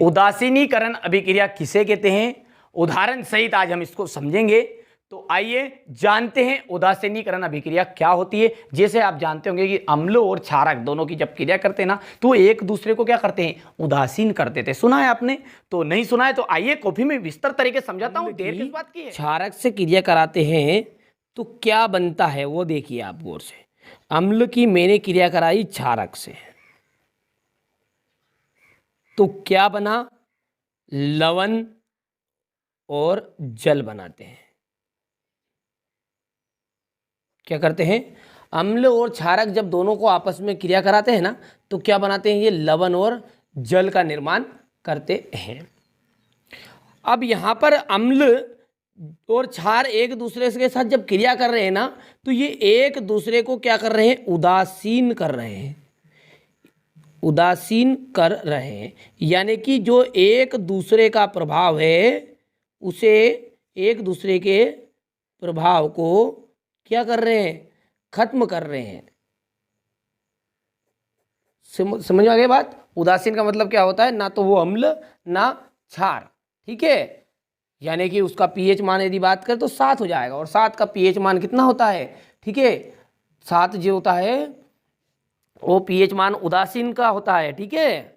उदासीनीकरण अभिक्रिया किसे कहते हैं, उदाहरण सहित आज हम इसको समझेंगे। तो आइए जानते हैं उदासीनीकरण अभिक्रिया क्या होती है। जैसे आप जानते होंगे कि अम्ल और क्षारक दोनों की जब क्रिया करते हैं ना, तो एक दूसरे को क्या करते हैं, उदासीन कर देते हैं। सुना है आपने? तो नहीं सुना है तो आइए कॉपी में विस्तार तरीके से समझाता हूँ। देर किस बात की है। क्षारक से क्रिया कराते हैं तो क्या बनता है वो देखिए आप गौर से। अम्ल की मैंने क्रिया कराई क्षारक से, तो क्या बना, लवण और जल बनाते हैं। क्या करते हैं, अम्ल और क्षारक जब दोनों को आपस में क्रिया कराते हैं ना, तो क्या बनाते हैं, ये लवण और जल का निर्माण करते हैं। अब यहाँ पर अम्ल और क्षार एक दूसरे के साथ जब क्रिया कर रहे हैं ना, तो ये एक दूसरे को क्या कर रहे हैं, उदासीन कर रहे हैं, उदासीन कर रहे हैं। यानी कि जो एक दूसरे का प्रभाव है, उसे एक दूसरे के प्रभाव को क्या कर रहे हैं, खत्म कर रहे हैं। समझ में आ गई बात। उदासीन का मतलब क्या होता है, ना तो वो अम्ल ना क्षार, ठीक है। यानी कि उसका पीएच मान यदि बात करें तो 7 हो जाएगा, और 7 का पीएच मान कितना होता है, ठीक है, 7 जो होता है वो पीएच मान उदासीन का होता है, ठीक है।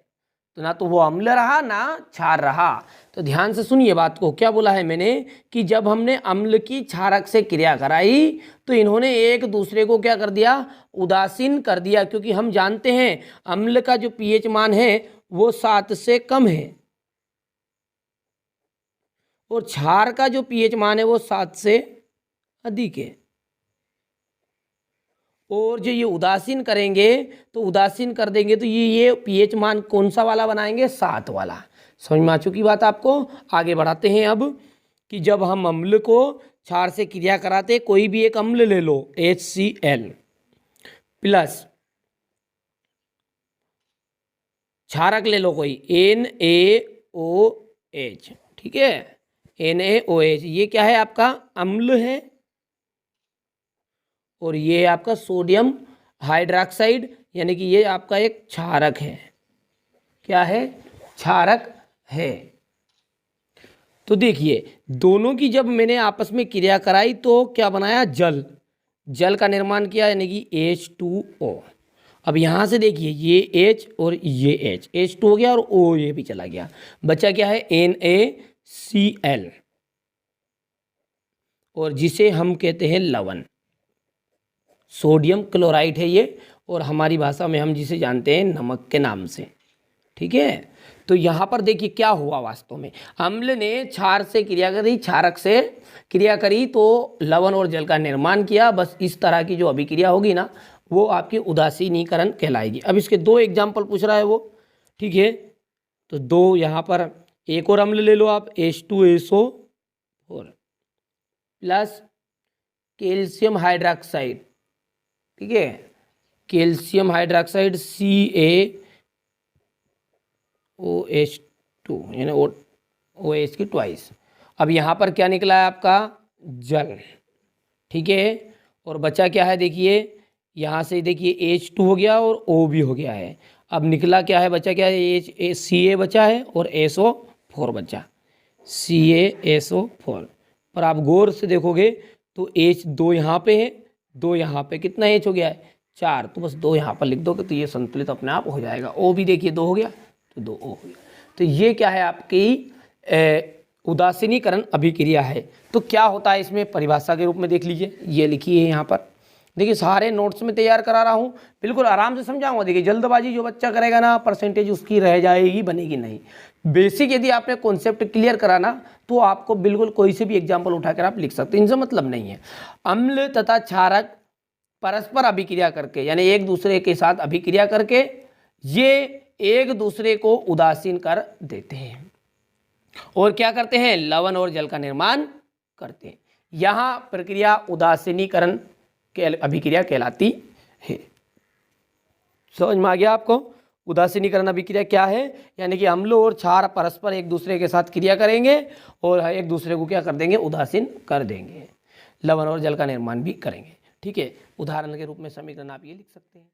तो ना तो वो अम्ल रहा ना क्षार रहा। तो ध्यान से सुनिए बात को, क्या बोला है मैंने कि जब हमने अम्ल की क्षारक से क्रिया कराई तो इन्होंने एक दूसरे को क्या कर दिया, उदासीन कर दिया। क्योंकि हम जानते हैं अम्ल का जो पीएच मान है वो 7 से कम है, और क्षार का जो पीएच मान है वो 7 से अधिक है। और जो ये उदासीन करेंगे तो उदासीन कर देंगे तो ये पीएच मान कौन सा वाला बनाएंगे, 7 वाला। समझ में आ चुकी बात आपको। आगे बढ़ाते हैं अब कि जब हम अम्ल को क्षार से क्रिया कराते, कोई भी एक अम्ल ले लो, HCl प्लस क्षारक ले लो कोई NaOH, ठीक है, NaOH, ये क्या है, आपका अम्ल है, और ये आपका सोडियम हाइड्रोक्साइड, यानी कि ये आपका एक क्षारक है। क्या है, क्षारक है। तो देखिए दोनों की जब मैंने आपस में क्रिया कराई तो क्या बनाया, जल, जल का निर्माण किया, यानी कि H2O। अब यहाँ से देखिए ये H और ये H2 हो गया और O ये भी चला गया, बचा क्या है, NaCl, और जिसे हम कहते हैं लवण, सोडियम क्लोराइड है ये, और हमारी भाषा में हम जिसे जानते हैं नमक के नाम से, ठीक है। तो यहाँ पर देखिए क्या हुआ, वास्तव में अम्ल ने क्षार से क्रिया करी, क्षारक से क्रिया करी तो लवण और जल का निर्माण किया। बस इस तरह की जो अभिक्रिया होगी ना, वो आपकी उदासीनीकरण कहलाएगी। अब इसके 2 एग्जाम्पल पूछ रहा है वो, ठीक है। तो 2 यहाँ पर एक और अम्ल ले लो आप, H2SO4 प्लस कैल्शियम हाइड्रोक्साइड, ठीक है, कैल्शियम हाइड्रोक्साइड CaOH2, यानी OH की ट्वाइस। अब यहाँ पर क्या निकला है आपका, जल, ठीक है। और बचा क्या है, देखिए यहाँ से देखिए H2 हो गया और O भी हो गया है। अब निकला क्या है, बचा क्या है, Ca बचा है और SO4 बचा, CaSO4। पर आप गौर से देखोगे तो H2 यहाँ पे है, 2 यहाँ पे, कितना H हो गया है, 4, तो बस 2 यहाँ पर लिख दोगे तो ये संतुलित अपने आप हो जाएगा। O भी देखिए 2 हो गया तो 2O हो गया। तो ये क्या है, आपकी उदासीनीकरण अभिक्रिया है। तो क्या होता है इसमें, परिभाषा के रूप में देख लीजिए, ये लिखी है यहाँ पर, देखिए सारे नोट्स में तैयार करा रहा हूँ, बिल्कुल आराम से समझाऊंगा। देखिए जल्दबाजी जो बच्चा करेगा ना, परसेंटेज उसकी रह जाएगी, बनेगी नहीं। बेसिक यदि आपने कॉन्सेप्ट क्लियर कराना तो आपको बिल्कुल कोई से भी एग्जाम्पल उठाकर आप लिख सकते हैं, इनसे मतलब नहीं है। अम्ल तथा क्षारक परस्पर अभिक्रिया करके, यानी एक दूसरे के साथ अभिक्रिया करके ये एक दूसरे को उदासीन कर देते हैं, और क्या करते हैं, लवण और जल का निर्माण करते हैं। यहाँ प्रक्रिया उदासीनीकरण अभिक्रिया कहलाती है। समझ में आ गया आपको। उदासीनीकरण अभिक्रिया क्या है, यानी कि अम्ल और क्षार परस्पर एक दूसरे के साथ क्रिया करेंगे और एक दूसरे को क्या कर देंगे, उदासीन कर देंगे, लवण और जल का निर्माण भी करेंगे, ठीक है। उदाहरण के रूप में समीकरण आप ये लिख सकते हैं।